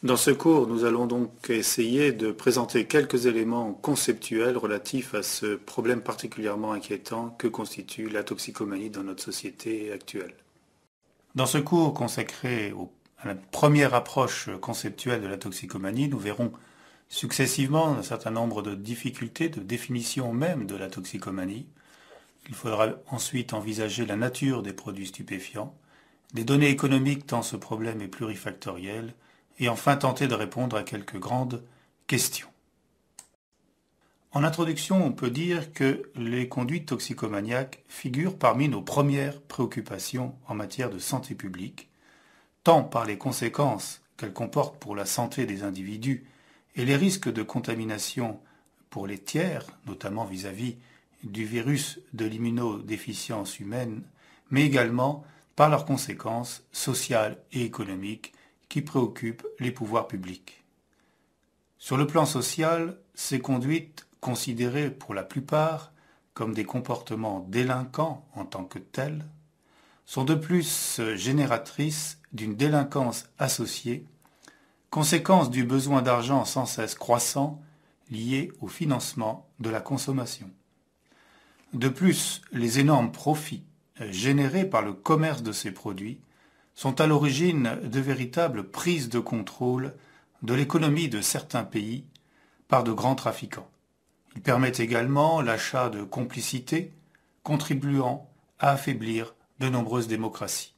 Dans ce cours, nous allons donc essayer de présenter quelques éléments conceptuels relatifs à ce problème particulièrement inquiétant que constitue la toxicomanie dans notre société actuelle. Dans ce cours consacré à la première approche conceptuelle de la toxicomanie, nous verrons successivement un certain nombre de difficultés de définition même de la toxicomanie. Il faudra ensuite envisager la nature des produits stupéfiants, des données économiques tant ce problème est plurifactoriel, et enfin tenter de répondre à quelques grandes questions. En introduction, on peut dire que les conduites toxicomaniaques figurent parmi nos premières préoccupations en matière de santé publique, tant par les conséquences qu'elles comportent pour la santé des individus et les risques de contamination pour les tiers, notamment vis-à-vis du virus de l'immunodéficience humaine, mais également par leurs conséquences sociales et économiques qui préoccupent les pouvoirs publics. Sur le plan social, ces conduites, considérées pour la plupart comme des comportements délinquants en tant que tels, sont de plus génératrices d'une délinquance associée, conséquence du besoin d'argent sans cesse croissant lié au financement de la consommation. De plus, les énormes profits générés par le commerce de ces produits sont à l'origine de véritables prises de contrôle de l'économie de certains pays par de grands trafiquants. Ils permettent également l'achat de complicités, contribuant à affaiblir de nombreuses démocraties.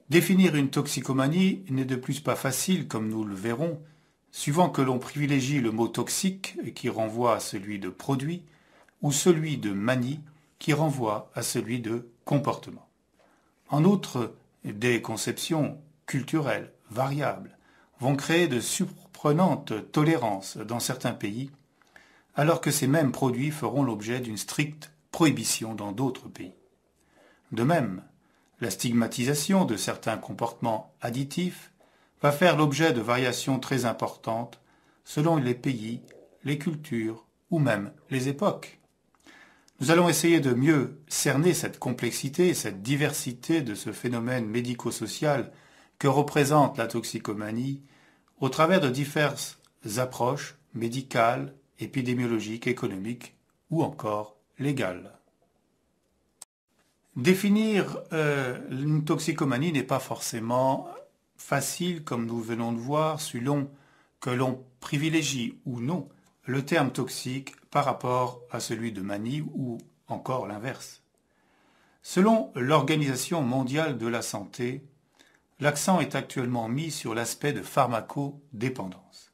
Définir une toxicomanie n'est de plus pas facile, comme nous le verrons, suivant que l'on privilégie le mot toxique qui renvoie à celui de produit ou celui de manie qui renvoie à celui de comportement. En outre, des conceptions culturelles variables vont créer de surprenantes tolérances dans certains pays, alors que ces mêmes produits feront l'objet d'une stricte prohibition dans d'autres pays. De même, la stigmatisation de certains comportements additifs va faire l'objet de variations très importantes selon les pays, les cultures ou même les époques. Nous allons essayer de mieux cerner cette complexité et cette diversité de ce phénomène médico-social que représente la toxicomanie au travers de diverses approches médicales, épidémiologiques, économiques ou encore légales. Définir une toxicomanie n'est pas forcément facile, comme nous venons de voir, selon que l'on privilégie ou non le terme toxique par rapport à celui de manie ou encore l'inverse. Selon l'Organisation mondiale de la santé, l'accent est actuellement mis sur l'aspect de pharmacodépendance.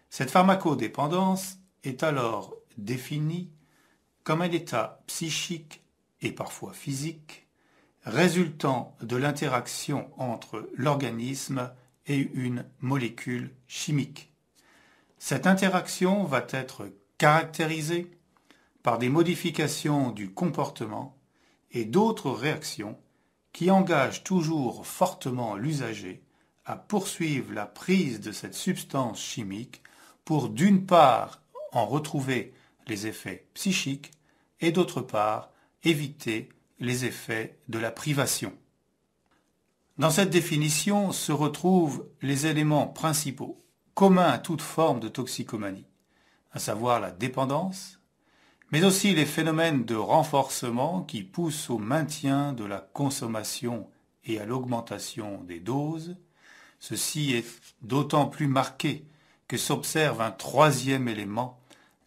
Cette pharmacodépendance est alors définie comme un état psychique et parfois physique résultant de l'interaction entre l'organisme et une molécule chimique. Cette interaction va être caractérisée par des modifications du comportement et d'autres réactions qui engagent toujours fortement l'usager à poursuivre la prise de cette substance chimique pour d'une part en retrouver les effets psychiques et d'autre part éviter les effets de la privation. Dans cette définition se retrouvent les éléments principaux communs à toute forme de toxicomanie, à savoir la dépendance, mais aussi les phénomènes de renforcement qui poussent au maintien de la consommation et à l'augmentation des doses. Ceci est d'autant plus marqué que s'observe un troisième élément,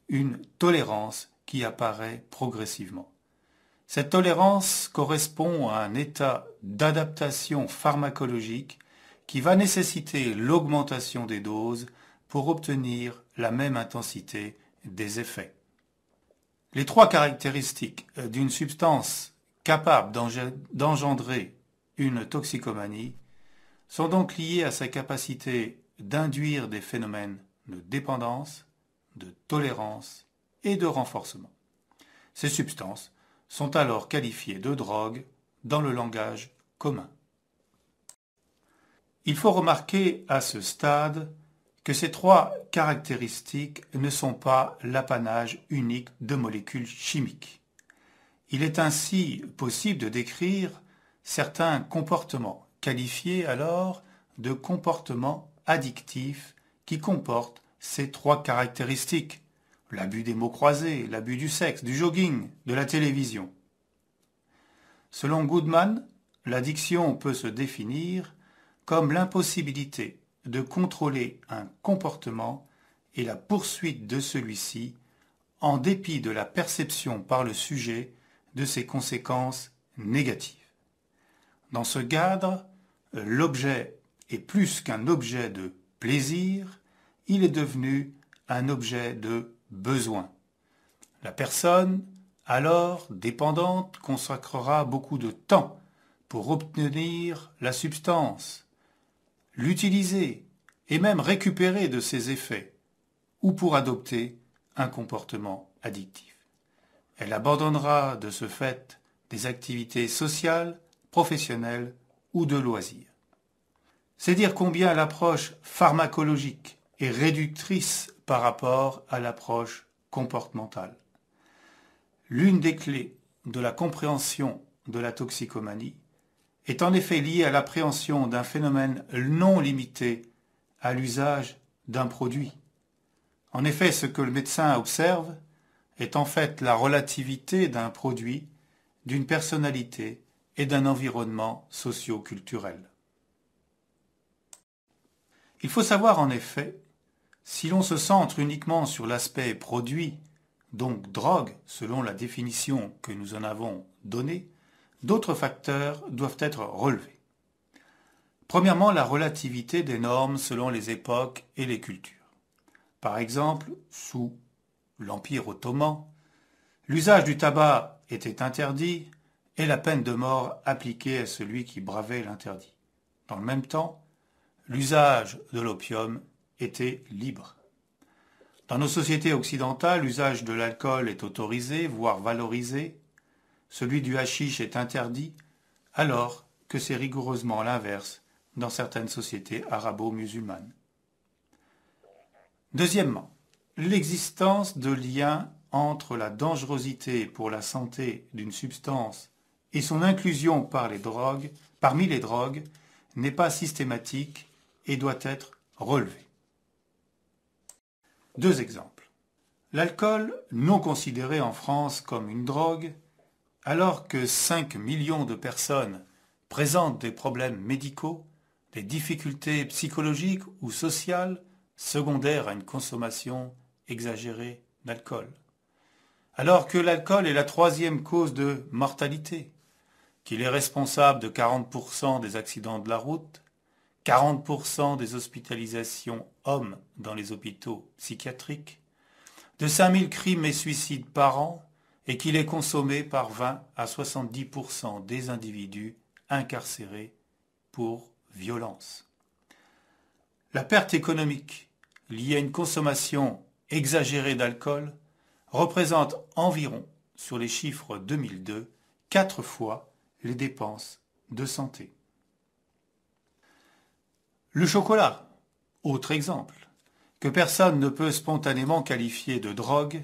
une tolérance qui apparaît progressivement. Cette tolérance correspond à un état d'adaptation pharmacologique qui va nécessiter l'augmentation des doses pour obtenir la même intensité des effets. Les trois caractéristiques d'une substance capable d'engendrer une toxicomanie sont donc liées à sa capacité d'induire des phénomènes de dépendance, de tolérance et de renforcement. Ces substances sont alors qualifiées de drogues dans le langage commun. Il faut remarquer à ce stade que ces trois caractéristiques ne sont pas l'apanage unique de molécules chimiques. Il est ainsi possible de décrire certains comportements, qualifiés alors de comportement addictif qui comporte ces trois caractéristiques: l'abus des mots croisés, l'abus du sexe, du jogging, de la télévision. Selon Goodman, l'addiction peut se définir comme l'impossibilité de contrôler un comportement et la poursuite de celui-ci en dépit de la perception par le sujet de ses conséquences négatives. Dans ce cadre, l'objet est plus qu'un objet de plaisir, il est devenu un objet de besoin. La personne, alors dépendante, consacrera beaucoup de temps pour obtenir la substance, l'utiliser et même récupérer de ses effets, ou pour adopter un comportement addictif. Elle abandonnera de ce fait des activités sociales, professionnelles ou de loisirs. C'est dire combien l'approche pharmacologique est réductrice par rapport à l'approche comportementale. L'une des clés de la compréhension de la toxicomanie est en effet liée à l'appréhension d'un phénomène non limité à l'usage d'un produit. En effet, ce que le médecin observe est en fait la relativité d'un produit, d'une personnalité et d'un environnement socio-culturel. Il faut savoir en effet, si l'on se centre uniquement sur l'aspect produit, donc drogue, selon la définition que nous en avons donnée, d'autres facteurs doivent être relevés. Premièrement, la relativité des normes selon les époques et les cultures. Par exemple, sous l'Empire ottoman, l'usage du tabac était interdit et la peine de mort appliquée à celui qui bravait l'interdit. Dans le même temps, l'usage de l'opium était libre. Dans nos sociétés occidentales, l'usage de l'alcool est autorisé, voire valorisé. Celui du hashish est interdit, alors que c'est rigoureusement l'inverse dans certaines sociétés arabo-musulmanes. Deuxièmement, l'existence de liens entre la dangerosité pour la santé d'une substance et son inclusion parmi les drogues n'est pas systématique et doit être relevée. Deux exemples. L'alcool, non considéré en France comme une drogue, alors que 5 millions de personnes présentent des problèmes médicaux, des difficultés psychologiques ou sociales secondaires à une consommation exagérée d'alcool. Alors que l'alcool est la troisième cause de mortalité, qu'il est responsable de 40% des accidents de la route, 40% des hospitalisations hommes dans les hôpitaux psychiatriques, de 5000 crimes et suicides par an, et qu'il est consommé par 20 à 70% des individus incarcérés pour violence. La perte économique liée à une consommation exagérée d'alcool représente environ, sur les chiffres 2002, 4 fois les dépenses de santé. Le chocolat, autre exemple, que personne ne peut spontanément qualifier de drogue,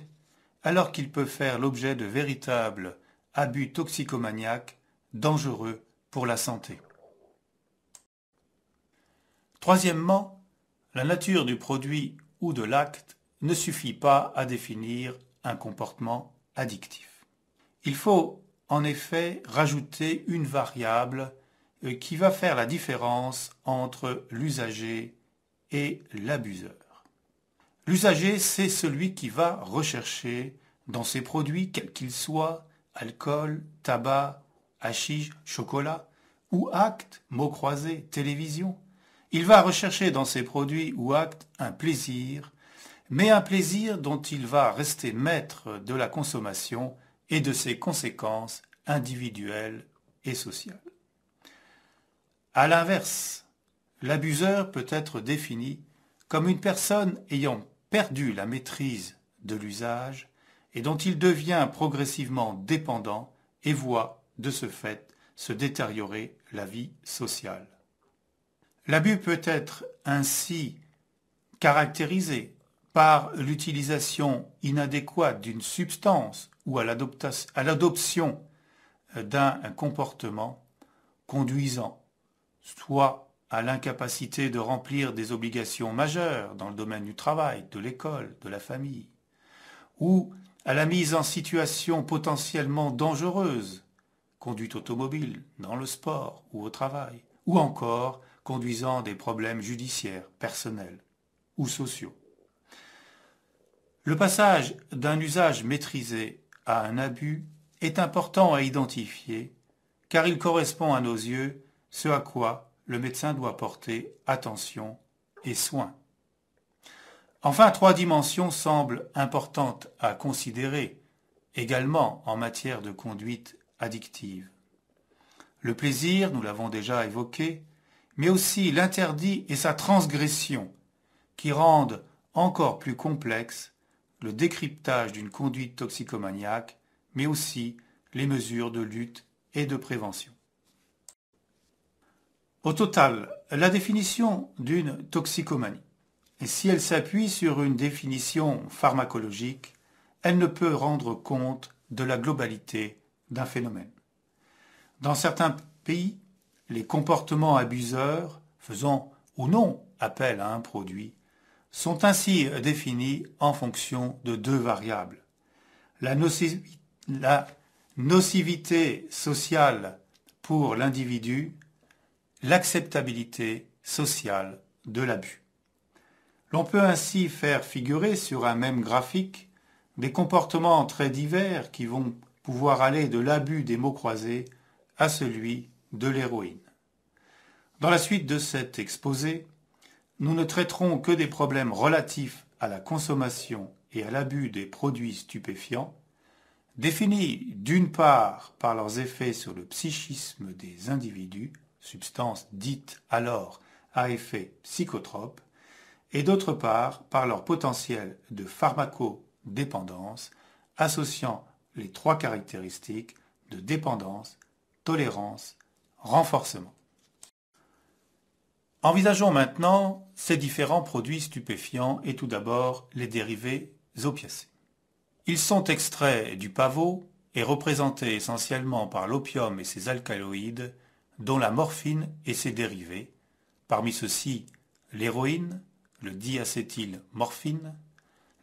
alors qu'il peut faire l'objet de véritables abus toxicomaniaques dangereux pour la santé. Troisièmement, la nature du produit ou de l'acte ne suffit pas à définir un comportement addictif. Il faut en effet rajouter une variable qui va faire la différence entre l'usager et l'abuseur. L'usager, c'est celui qui va rechercher dans ses produits, quels qu'ils soient, alcool, tabac, hashish, chocolat, ou actes, mots croisés, télévision. Il va rechercher dans ses produits ou actes un plaisir, mais un plaisir dont il va rester maître de la consommation et de ses conséquences individuelles et sociales. À l'inverse, l'abuseur peut être défini comme une personne ayant perdu la maîtrise de l'usage et dont il devient progressivement dépendant et voit de ce fait se détériorer la vie sociale. L'abus peut être ainsi caractérisé par l'utilisation inadéquate d'une substance ou à l'adoption d'un comportement conduisant soit à l'incapacité de remplir des obligations majeures dans le domaine du travail, de l'école, de la famille, ou à la mise en situation potentiellement dangereuse, conduite automobile, dans le sport ou au travail, ou encore conduisant des problèmes judiciaires, personnels ou sociaux. Le passage d'un usage maîtrisé à un abus est important à identifier car il correspond à nos yeux ce à quoi le médecin doit porter attention et soin. Enfin, trois dimensions semblent importantes à considérer également en matière de conduite addictive. Le plaisir, nous l'avons déjà évoqué, mais aussi l'interdit et sa transgression qui rendent encore plus complexe le décryptage d'une conduite toxicomaniaque, mais aussi les mesures de lutte et de prévention. Au total, la définition d'une toxicomanie, si elle s'appuie sur une définition pharmacologique, elle ne peut rendre compte de la globalité d'un phénomène. Dans certains pays, les comportements abuseurs, faisant ou non appel à un produit, sont ainsi définis en fonction de deux variables. La nocivité sociale pour l'individu, l'acceptabilité sociale de l'abus. L'on peut ainsi faire figurer sur un même graphique des comportements très divers qui vont pouvoir aller de l'abus des mots croisés à celui de l'héroïne. Dans la suite de cet exposé, nous ne traiterons que des problèmes relatifs à la consommation et à l'abus des produits stupéfiants, définis d'une part par leurs effets sur le psychisme des individus, substances dites alors à effet psychotrope, et d'autre part par leur potentiel de pharmacodépendance, associant les trois caractéristiques de dépendance, tolérance, renforcement. Envisageons maintenant ces différents produits stupéfiants et tout d'abord les dérivés opiacés. Ils sont extraits du pavot et représentés essentiellement par l'opium et ses alcaloïdes, dont la morphine et ses dérivés, parmi ceux-ci l'héroïne, le diacétylmorphine,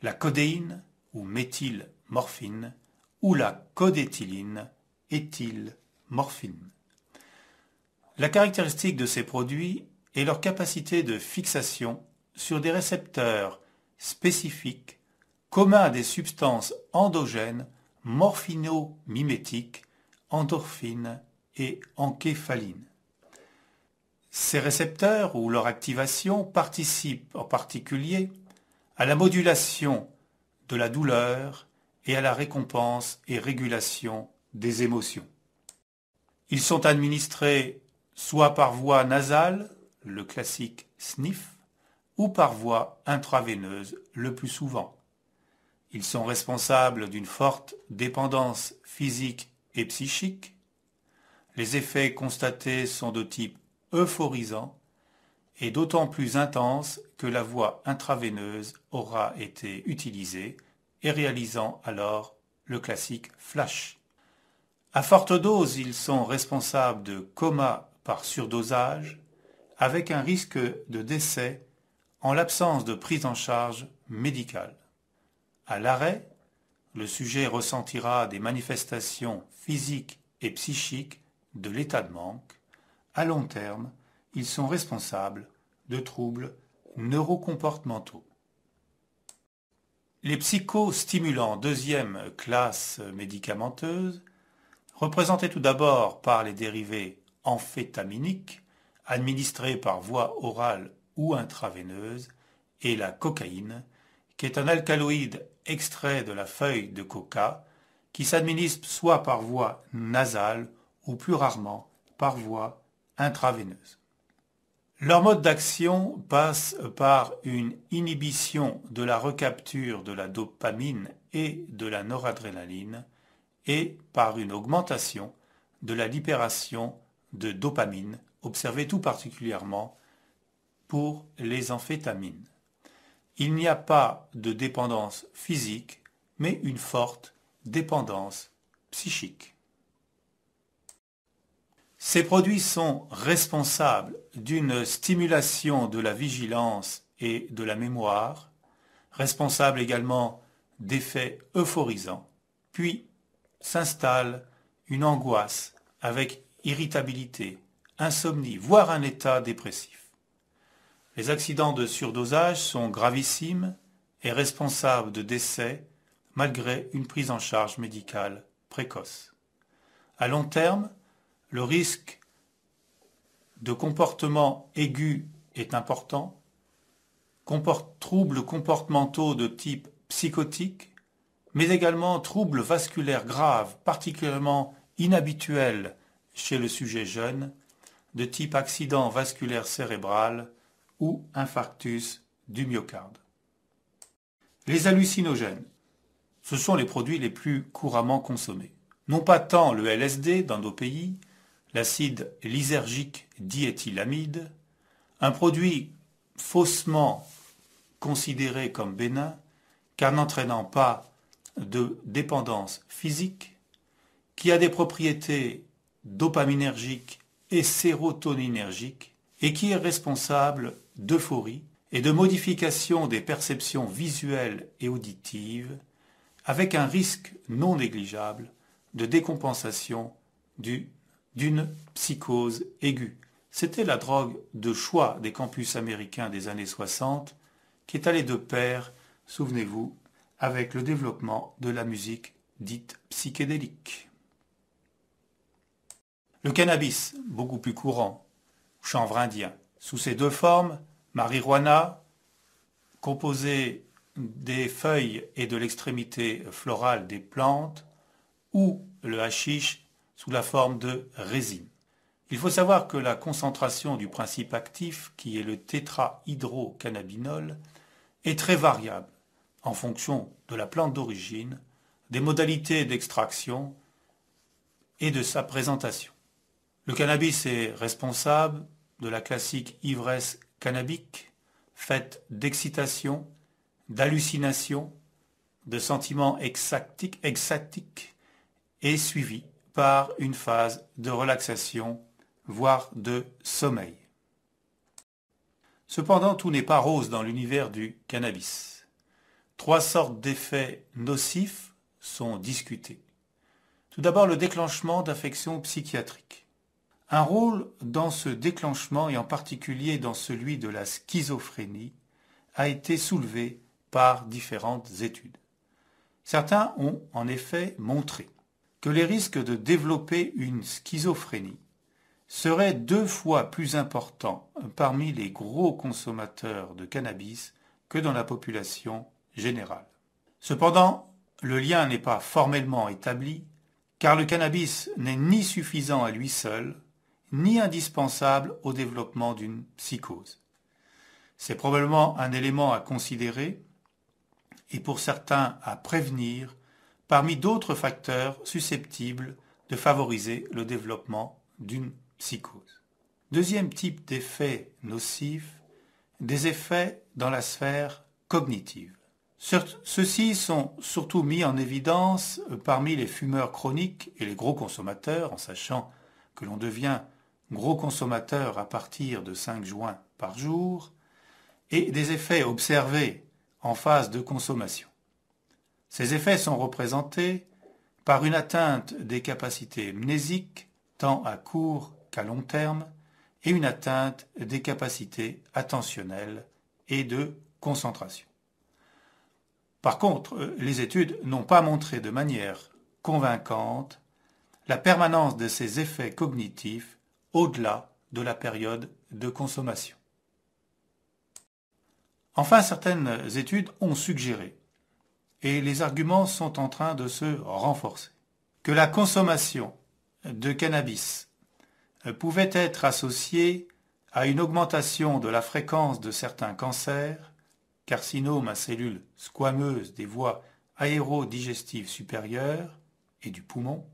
la codéine ou méthylmorphine ou la codéthyline, éthylmorphine. La caractéristique de ces produits est leur capacité de fixation sur des récepteurs spécifiques communs à des substances endogènes morphino-mimétiques, endorphines et encéphalines. Ces récepteurs ou leur activation participent en particulier à la modulation de la douleur et à la récompense et régulation des émotions. Ils sont administrés soit par voie nasale, le classique sniff, ou par voie intraveineuse le plus souvent. Ils sont responsables d'une forte dépendance physique et psychique. Les effets constatés sont de type euphorisant et d'autant plus intense que la voie intraveineuse aura été utilisée et réalisant alors le classique flash. À forte dose, ils sont responsables de coma par surdosage avec un risque de décès en l'absence de prise en charge médicale. À l'arrêt, le sujet ressentira des manifestations physiques et psychiques de l'état de manque. À long terme, ils sont responsables de troubles neurocomportementaux. Les psychostimulants deuxième classe médicamenteuse, représentés tout d'abord par les dérivés amphétaminiques, administrés par voie orale ou intraveineuse, et la cocaïne, qui est un alcaloïde extrait de la feuille de coca, qui s'administre soit par voie nasale ou plus rarement par voie intraveineuse. Leur mode d'action passe par une inhibition de la recapture de la dopamine et de la noradrénaline et par une augmentation de la libération de dopamine, observée tout particulièrement pour les amphétamines. Il n'y a pas de dépendance physique, mais une forte dépendance psychique. Ces produits sont responsables d'une stimulation de la vigilance et de la mémoire, responsables également d'effets euphorisants, puis s'installe une angoisse avec irritabilité, insomnie, voire un état dépressif. Les accidents de surdosage sont gravissimes et responsables de décès malgré une prise en charge médicale précoce. À long terme, le risque de comportement aigu est important, troubles comportementaux de type psychotique, mais également troubles vasculaires graves, particulièrement inhabituels chez le sujet jeune, de type accident vasculaire cérébral ou infarctus du myocarde. Les hallucinogènes, ce sont les produits les plus couramment consommés. Non pas tant le LSD dans nos pays, l'acide lysergique diéthylamide, un produit faussement considéré comme bénin, car n'entraînant pas de dépendance physique, qui a des propriétés dopaminergiques et sérotoninergiques, et qui est responsable d'euphorie et de modification des perceptions visuelles et auditives, avec un risque non négligeable de décompensation d'une psychose aiguë. C'était la drogue de choix des campus américains des années 60, qui est allée de pair, souvenez-vous, avec le développement de la musique dite psychédélique. Le cannabis, beaucoup plus courant, chanvre indien, sous ses deux formes, marijuana, composé des feuilles et de l'extrémité florale des plantes, ou le hashish sous la forme de résine. Il faut savoir que la concentration du principe actif, qui est le tétrahydrocannabinol, est très variable en fonction de la plante d'origine, des modalités d'extraction et de sa présentation. Le cannabis est responsable de la classique ivresse cannabique, faite d'excitation, d'hallucination, de sentiments extatiques et suivie par une phase de relaxation, voire de sommeil. Cependant, tout n'est pas rose dans l'univers du cannabis. 3 sortes d'effets nocifs sont discutés. Tout d'abord, le déclenchement d'affections psychiatriques. Un rôle dans ce déclenchement, et en particulier dans celui de la schizophrénie, a été soulevé par différentes études. Certains ont en effet montré que les risques de développer une schizophrénie seraient 2 fois plus importants parmi les gros consommateurs de cannabis que dans la population générale. Cependant, le lien n'est pas formellement établi, car le cannabis n'est ni suffisant à lui seul, ni indispensable au développement d'une psychose. C'est probablement un élément à considérer et pour certains à prévenir parmi d'autres facteurs susceptibles de favoriser le développement d'une psychose. Deuxième type d'effet nocif, des effets dans la sphère cognitive. Ceux-ci sont surtout mis en évidence parmi les fumeurs chroniques et les gros consommateurs, en sachant que l'on devient gros consommateur à partir de 5 joints par jour, et des effets observés en phase de consommation. Ces effets sont représentés par une atteinte des capacités mnésiques, tant à court qu'à long terme, et une atteinte des capacités attentionnelles et de concentration. Par contre, les études n'ont pas montré de manière convaincante la permanence de ces effets cognitifs au-delà de la période de consommation. Enfin, certaines études ont suggéré, et les arguments sont en train de se renforcer, que la consommation de cannabis pouvait être associée à une augmentation de la fréquence de certains cancers, carcinomes à cellules squameuses des voies aérodigestives supérieures et du poumon,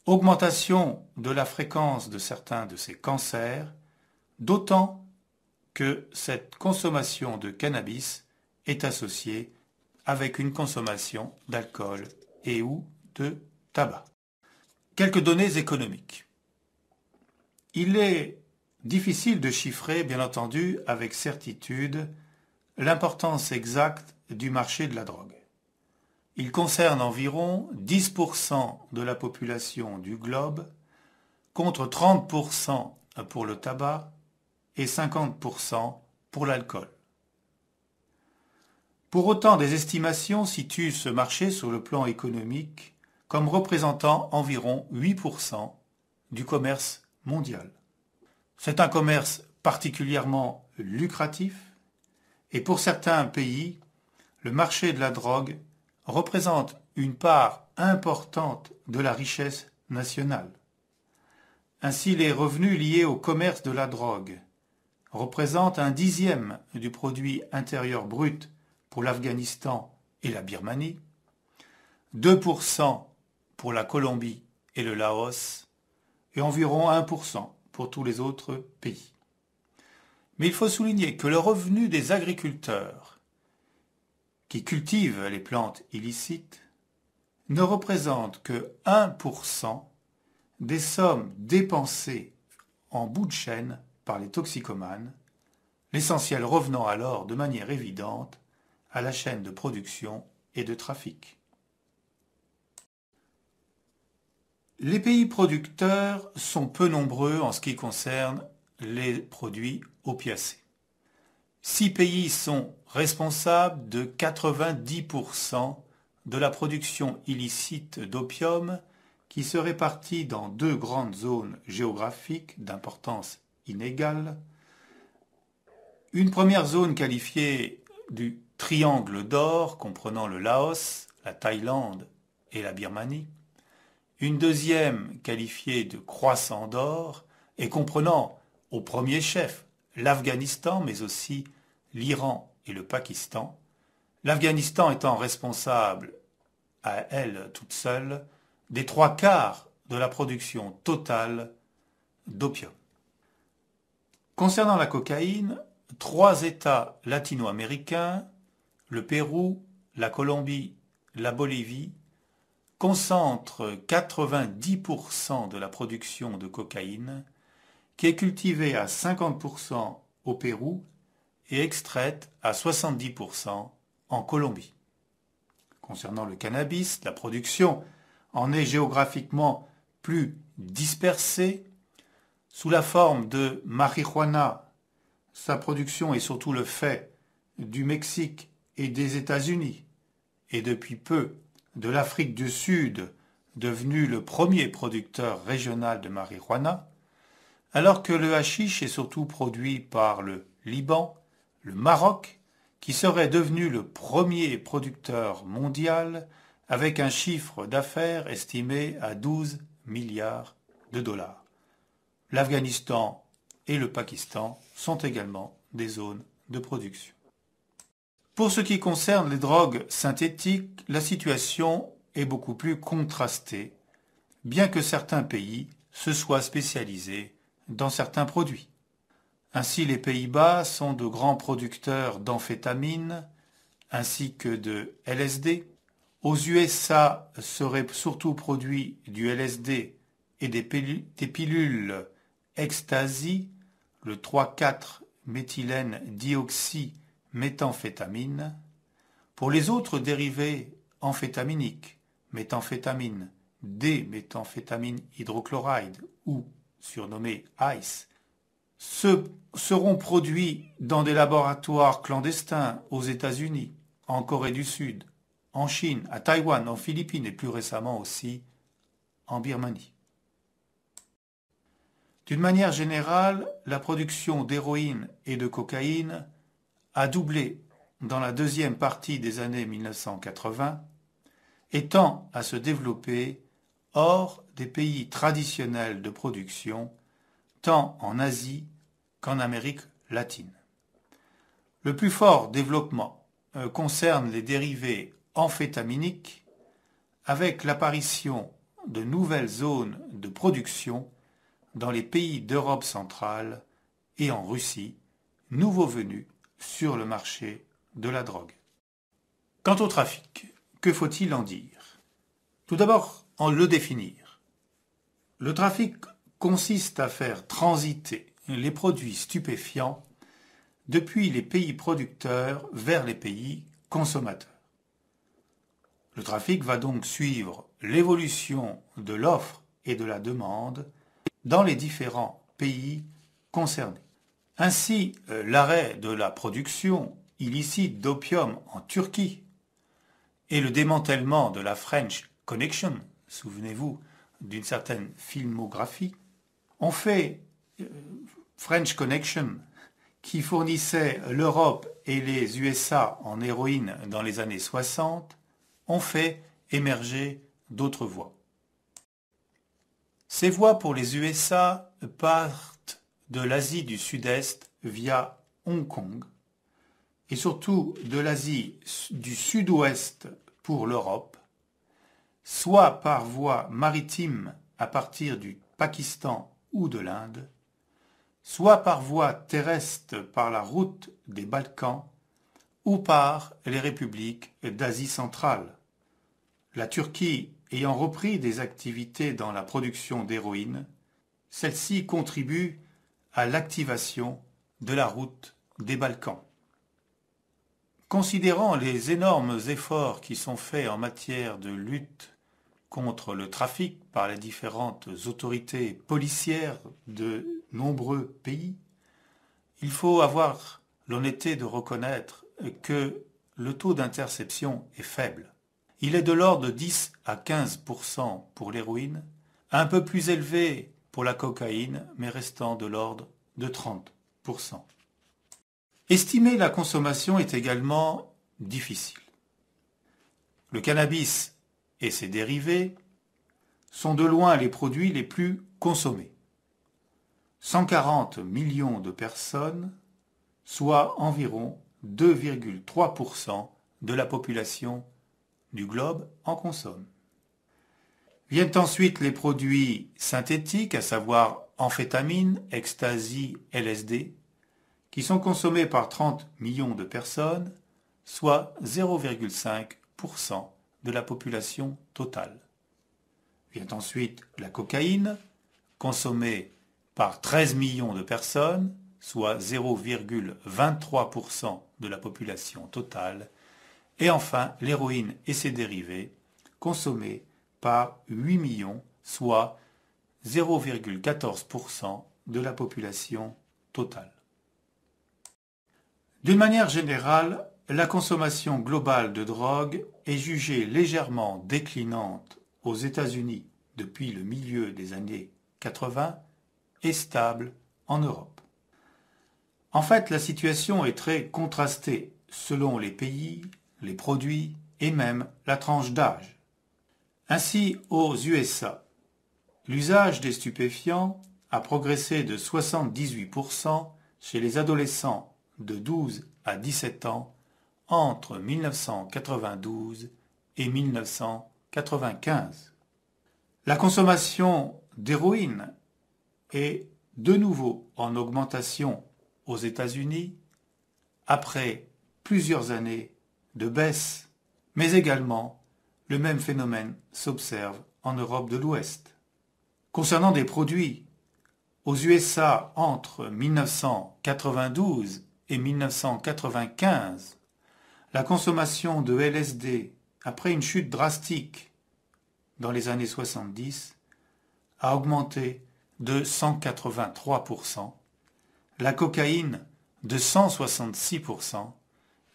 augmentation de la fréquence de certains de ces cancers, d'autant que cette consommation de cannabis est associée avec une consommation d'alcool et ou de tabac. Quelques données économiques. Il est difficile de chiffrer, bien entendu, avec certitude, l'importance exacte du marché de la drogue. Il concerne environ 10% de la population du globe, contre 30% pour le tabac et 50% pour l'alcool. Pour autant, des estimations situent ce marché sur le plan économique comme représentant environ 8% du commerce mondial. C'est un commerce particulièrement lucratif et pour certains pays, le marché de la drogue représente une part importante de la richesse nationale. Ainsi, les revenus liés au commerce de la drogue représentent 1/10 du produit intérieur brut pour l'Afghanistan et la Birmanie, 2% pour la Colombie et le Laos, et environ 1% pour tous les autres pays. Mais il faut souligner que le revenu des agriculteurs qui cultivent les plantes illicites ne représente que 1% des sommes dépensées en bout de chaîne par les toxicomanes, l'essentiel revenant alors de manière évidente à la chaîne de production et de trafic. Les pays producteurs sont peu nombreux en ce qui concerne les produits opiacés. 6 pays sont responsables de 90% de la production illicite d'opium qui se répartit dans 2 grandes zones géographiques d'importance inégale. Une première zone qualifiée du triangle d'or comprenant le Laos, la Thaïlande et la Birmanie. Une deuxième qualifiée de croissant d'or et comprenant au premier chef l'Afghanistan mais aussi l'Iran et le Pakistan, l'Afghanistan étant responsable à elle toute seule des 3/4 de la production totale d'opium. Concernant la cocaïne, 3 États latino-américains, le Pérou, la Colombie, la Bolivie, concentrent 90% de la production de cocaïne qui est cultivée à 50% au Pérou et extraite à 70% en Colombie. Concernant le cannabis, la production en est géographiquement plus dispersée. Sous la forme de marijuana, sa production est surtout le fait du Mexique et des États-Unis, et depuis peu de l'Afrique du Sud, devenu le premier producteur régional de marijuana, alors que le hashish est surtout produit par le Liban, le Maroc, qui serait devenu le premier producteur mondial avec un chiffre d'affaires estimé à 12 milliards de dollars. L'Afghanistan et le Pakistan sont également des zones de production. Pour ce qui concerne les drogues synthétiques, la situation est beaucoup plus contrastée, bien que certains pays se soient spécialisés dans certains produits. Ainsi, les Pays-Bas sont de grands producteurs d'amphétamines ainsi que de LSD. Aux USA seraient surtout produits du LSD et des pilules ecstasy, le 3,4-méthylène dioxyméthamphétamine. Pour les autres dérivés amphétaminiques, méthamphétamine, D-méthamphétamine hydrochloride ou surnommé ICE, seront produits dans des laboratoires clandestins aux États-Unis, en Corée du Sud, en Chine, à Taïwan, en Philippines et plus récemment aussi en Birmanie. D'une manière générale, la production d'héroïne et de cocaïne a doublé dans la deuxième partie des années 1980 et tend à se développer hors des pays traditionnels de production, tant en Asie qu'en Amérique latine. Le plus fort développement concerne les dérivés amphétaminiques avec l'apparition de nouvelles zones de production dans les pays d'Europe centrale et en Russie, nouveaux venus sur le marché de la drogue. Quant au trafic, que faut-il en dire? Tout d'abord, en le définir. Le trafic consiste à faire transiter les produits stupéfiants depuis les pays producteurs vers les pays consommateurs. Le trafic va donc suivre l'évolution de l'offre et de la demande dans les différents pays concernés. Ainsi, l'arrêt de la production illicite d'opium en Turquie et le démantèlement de la French Connection, souvenez-vous d'une certaine filmographie, ont fait French Connection, qui fournissait l'Europe et les USA en héroïne dans les années 60, ont fait émerger d'autres voies. Ces voies pour les USA partent de l'Asie du Sud-Est via Hong Kong et surtout de l'Asie du Sud-Ouest pour l'Europe, soit par voie maritime à partir du Pakistan ou de l'Inde, soit par voie terrestre par la route des Balkans ou par les républiques d'Asie centrale. La Turquie ayant repris des activités dans la production d'héroïne, celle-ci contribue à l'activation de la route des Balkans. Considérant les énormes efforts qui sont faits en matière de lutte contre le trafic par les différentes autorités policières de nombreux pays, il faut avoir l'honnêteté de reconnaître que le taux d'interception est faible. Il est de l'ordre de 10 à 15% pour l'héroïne, un peu plus élevé pour la cocaïne, mais restant de l'ordre de 30%. Estimer la consommation est également difficile. Le cannabis et ses dérivés sont de loin les produits les plus consommés. 140 millions de personnes, soit environ 2,3% de la population du globe en consomment. Viennent ensuite les produits synthétiques, à savoir amphétamines, ecstasy, LSD, qui sont consommés par 30 millions de personnes, soit 0,5% de la population totale. Vient ensuite la cocaïne, consommée par 13 millions de personnes, soit 0,23% de la population totale, et enfin l'héroïne et ses dérivés, consommés par 8 millions, soit 0,14% de la population totale. D'une manière générale, la consommation globale de drogue est jugée légèrement déclinante aux États-Unis depuis le milieu des années 80 et stable en Europe. En fait, la situation est très contrastée selon les pays, les produits et même la tranche d'âge. Ainsi, aux USA, l'usage des stupéfiants a progressé de 78% chez les adolescents de 12 à 17 ans entre 1992 et 1995. La consommation d'héroïne est de nouveau en augmentation aux États-Unis après plusieurs années de baisse, mais également le même phénomène s'observe en Europe de l'Ouest. Concernant des produits, aux USA entre 1992 et 1995, la consommation de LSD, après une chute drastique dans les années 70, a augmenté de 183%, la cocaïne de 166%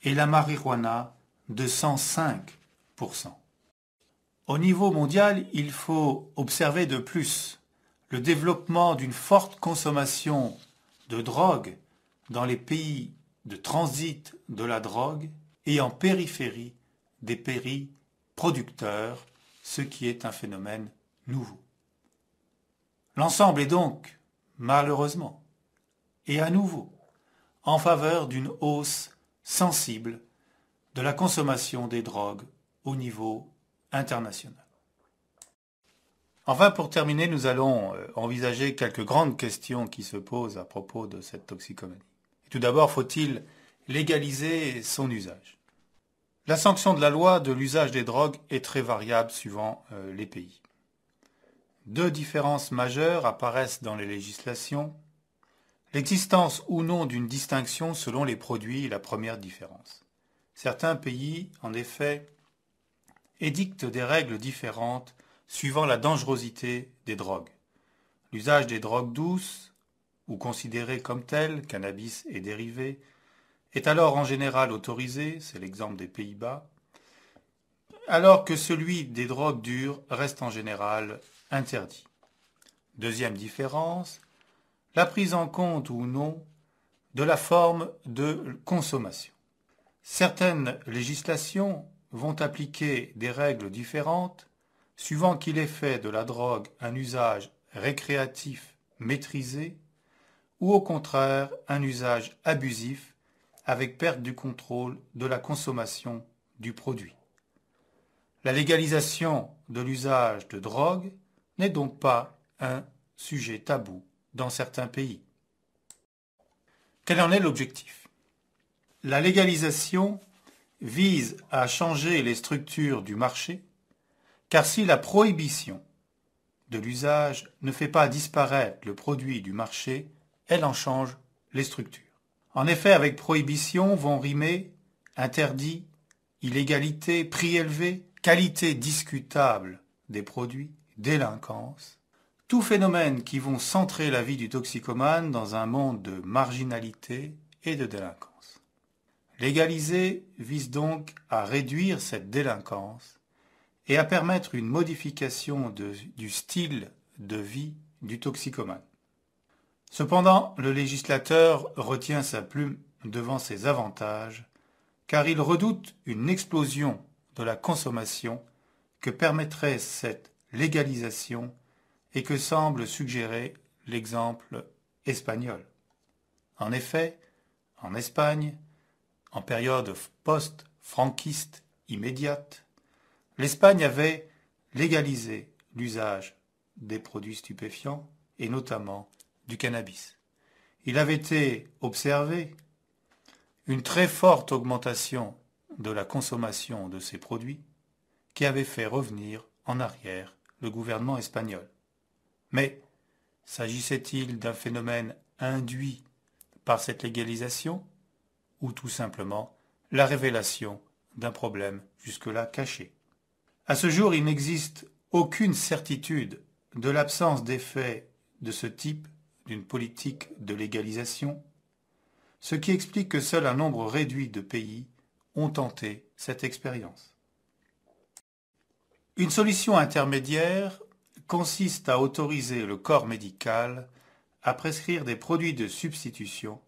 et la marijuana de 105%. Au niveau mondial, il faut observer de plus le développement d'une forte consommation de drogue dans les pays de transit de la drogue et en périphérie des pays producteurs, ce qui est un phénomène nouveau. L'ensemble est donc, malheureusement, et à nouveau, en faveur d'une hausse sensible de la consommation des drogues au niveau international. Enfin, pour terminer, nous allons envisager quelques grandes questions qui se posent à propos de cette toxicomanie. Tout d'abord, faut-il légaliser son usage? La sanction de la loi de l'usage des drogues est très variable suivant les pays. Deux différences majeures apparaissent dans les législations. L'existence ou non d'une distinction selon les produits est la première différence. Certains pays, en effet, édictent des règles différentes suivant la dangerosité des drogues. L'usage des drogues douces, ou considérées comme telles, cannabis et dérivés, est alors en général autorisé, c'est l'exemple des Pays-Bas, alors que celui des drogues dures reste en général interdit. Deuxième différence, la prise en compte ou non de la forme de consommation. Certaines législations vont appliquer des règles différentes suivant qu'il est fait de la drogue un usage récréatif maîtrisé ou au contraire un usage abusif avec perte du contrôle de la consommation du produit. La légalisation de l'usage de drogue n'est donc pas un sujet tabou dans certains pays. Quel en est l'objectif ? La légalisation vise à changer les structures du marché, car si la prohibition de l'usage ne fait pas disparaître le produit du marché, elle en change les structures. En effet, avec prohibition vont rimer interdit, illégalité, prix élevé, qualité discutable des produits, délinquance, tout phénomène qui vont centrer la vie du toxicomane dans un monde de marginalité et de délinquance. Légaliser vise donc à réduire cette délinquance et à permettre une modification du style de vie du toxicomane. Cependant, le législateur retient sa plume devant ces avantages, car il redoute une explosion de la consommation que permettrait cette légalisation et que semble suggérer l'exemple espagnol. En effet, en Espagne, en période post-franquiste immédiate, l'Espagne avait légalisé l'usage des produits stupéfiants et notamment du cannabis. Il avait été observé une très forte augmentation de la consommation de ces produits qui avait fait revenir en arrière le gouvernement espagnol. Mais s'agissait-il d'un phénomène induit par cette légalisation ou tout simplement la révélation d'un problème jusque-là caché ? À ce jour, il n'existe aucune certitude de l'absence d'effet de ce type d'une politique de légalisation, ce qui explique que seul un nombre réduit de pays ont tenté cette expérience. Une solution intermédiaire consiste à autoriser le corps médical à prescrire des produits de substitution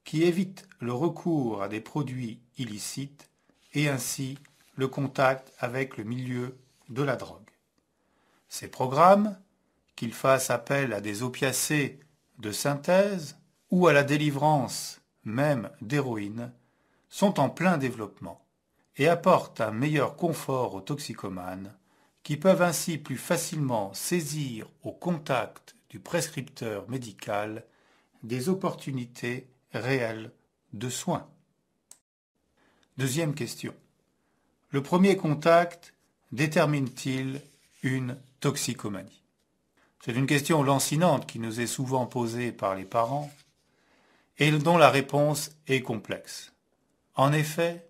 qui évitent le recours à des produits illicites et ainsi le contact avec le milieu de la drogue. Ces programmes, qu'ils fassent appel à des opiacés de synthèse ou à la délivrance même d'héroïne, sont en plein développement et apportent un meilleur confort aux toxicomanes qui peuvent ainsi plus facilement saisir au contact du prescripteur médical des opportunités réelles de soins. Deuxième question. Le premier contact détermine-t-il une toxicomanie ? C'est une question lancinante qui nous est souvent posée par les parents et dont la réponse est complexe. En effet,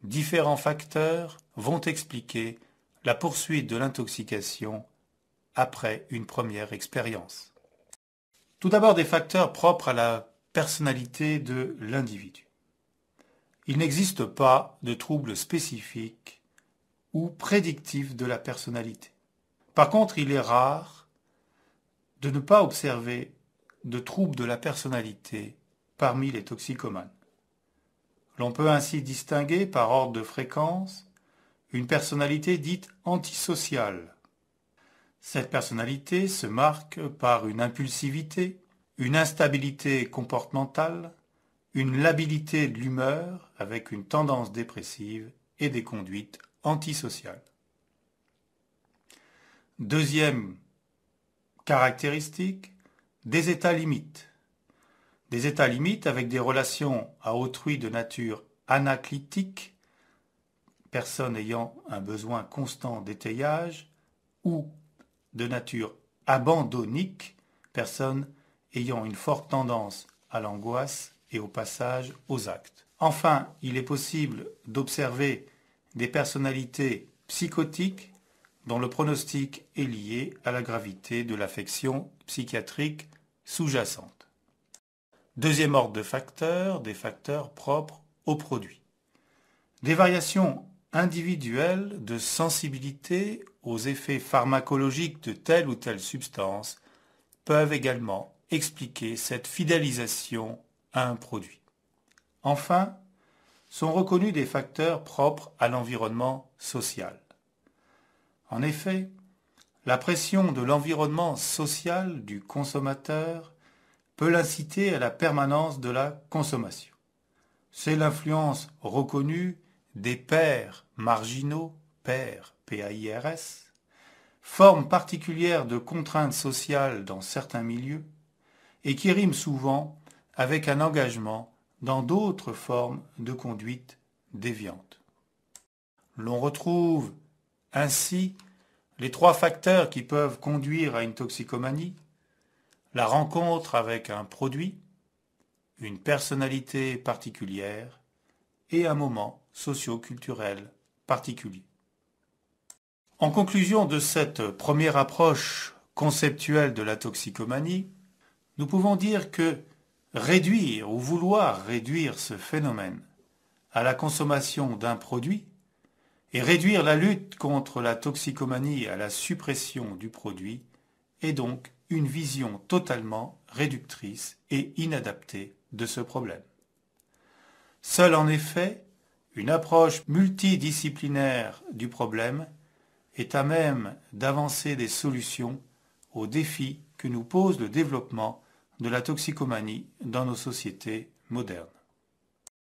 différents facteurs vont expliquer la poursuite de l'intoxication après une première expérience. Tout d'abord des facteurs propres à la personnalité de l'individu. Il n'existe pas de troubles spécifiques ou prédictifs de la personnalité. Par contre, il est rare de ne pas observer de troubles de la personnalité parmi les toxicomanes. L'on peut ainsi distinguer par ordre de fréquence une personnalité dite antisociale. Cette personnalité se marque par une impulsivité, une instabilité comportementale, une labilité de l'humeur avec une tendance dépressive et des conduites antisociales. Deuxième caractéristique, des états limites. Des états limites avec des relations à autrui de nature anaclitique, personne ayant un besoin constant d'étayage, ou de nature abandonnique, personne ayant une forte tendance à l'angoisse et au passage aux actes. Enfin, il est possible d'observer des personnalités psychotiques dont le pronostic est lié à la gravité de l'affection psychiatrique sous-jacente. Deuxième ordre de facteurs, des facteurs propres au produit. Des variations individuelles de sensibilité aux effets pharmacologiques de telle ou telle substance peuvent également expliquer cette fidélisation à un produit. Enfin, sont reconnus des facteurs propres à l'environnement social. En effet, la pression de l'environnement social du consommateur peut l'inciter à la permanence de la consommation. C'est l'influence reconnue des pairs marginaux, pairs, P-A-I-R-S, forme particulière de contraintes sociales dans certains milieux et qui rime souvent avec un engagement dans d'autres formes de conduite déviante. L'on retrouve ainsi les trois facteurs qui peuvent conduire à une toxicomanie: la rencontre avec un produit, une personnalité particulière et un moment socio-culturel particulier. En conclusion de cette première approche conceptuelle de la toxicomanie, nous pouvons dire que réduire ou vouloir réduire ce phénomène à la consommation d'un produit et réduire la lutte contre la toxicomanie à la suppression du produit est donc une vision totalement réductrice et inadaptée de ce problème. Seule en effet une approche multidisciplinaire du problème est à même d'avancer des solutions aux défis que nous pose le développement de la toxicomanie dans nos sociétés modernes.